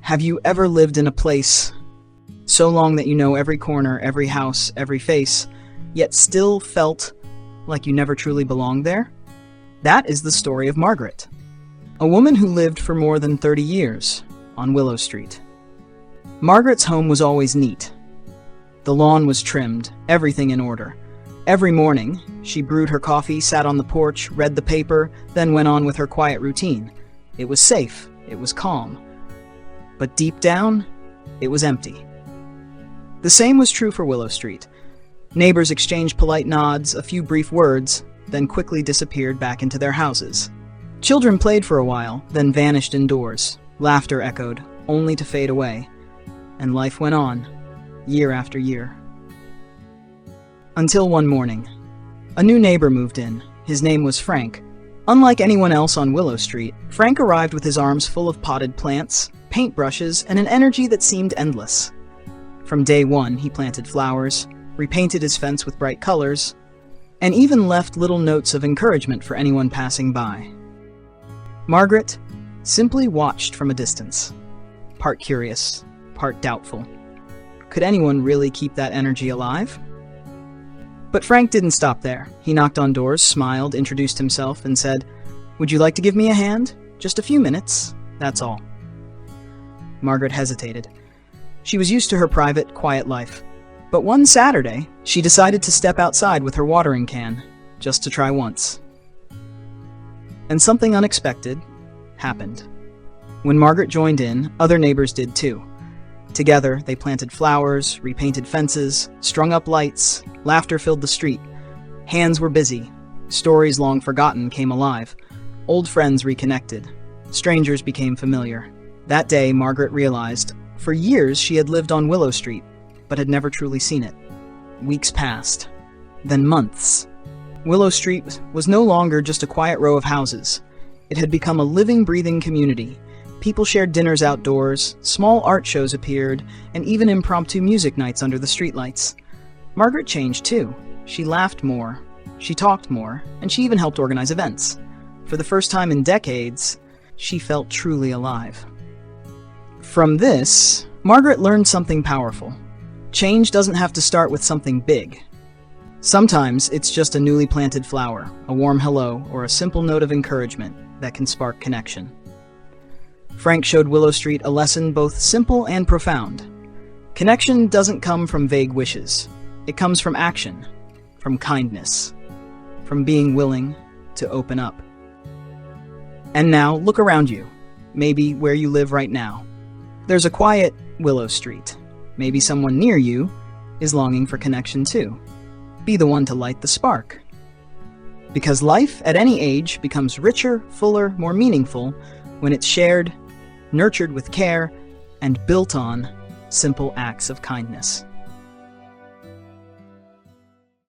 Have you ever lived in a place so long that you know every corner, every house, every face, yet still felt like you never truly belonged there? That is the story of Margaret, a woman who lived for more than 30 years on Willow Street. Margaret's home was always neat. The lawn was trimmed, everything in order. Every morning, she brewed her coffee, sat on the porch, read the paper, then went on with her quiet routine. It was safe, it was calm. But deep down, it was empty. The same was true for Willow Street. Neighbors exchanged polite nods, a few brief words, then quickly disappeared back into their houses. Children played for a while, then vanished indoors. Laughter echoed, only to fade away. And life went on, year after year. Until one morning, a new neighbor moved in. His name was Frank. Unlike anyone else on Willow Street, Frank arrived with his arms full of potted plants, paintbrushes, and an energy that seemed endless. From day one, he planted flowers, repainted his fence with bright colors, and even left little notes of encouragement for anyone passing by. Margaret simply watched from a distance, part curious, part doubtful. Could anyone really keep that energy alive? But Frank didn't stop there. He knocked on doors, smiled, introduced himself, and said, "Would you like to give me a hand? Just a few minutes, that's all." Margaret hesitated. She was used to her private, quiet life. But one Saturday, she decided to step outside with her watering can, just to try once. And something unexpected happened. When Margaret joined in, other neighbors did too. Together, they planted flowers, repainted fences, strung up lights, laughter filled the street. Hands were busy. Stories long forgotten came alive. Old friends reconnected. Strangers became familiar. That day, Margaret realized, for years she had lived on Willow Street, but had never truly seen it. Weeks passed, then months. Willow Street was no longer just a quiet row of houses. It had become a living, breathing community. People shared dinners outdoors, small art shows appeared, and even impromptu music nights under the streetlights. Margaret changed too. She laughed more, she talked more, and she even helped organize events. For the first time in decades, she felt truly alive. From this, Margaret learned something powerful. Change doesn't have to start with something big. Sometimes it's just a newly planted flower, a warm hello, or a simple note of encouragement that can spark connection. Frank showed Willow Street a lesson both simple and profound. Connection doesn't come from vague wishes. It comes from action, from kindness, from being willing to open up. And now, look around you, maybe where you live right now. There's a quiet Willow Street. Maybe someone near you is longing for connection too. Be the one to light the spark. Because life at any age becomes richer, fuller, more meaningful when it's shared, nurtured with care, and built on simple acts of kindness.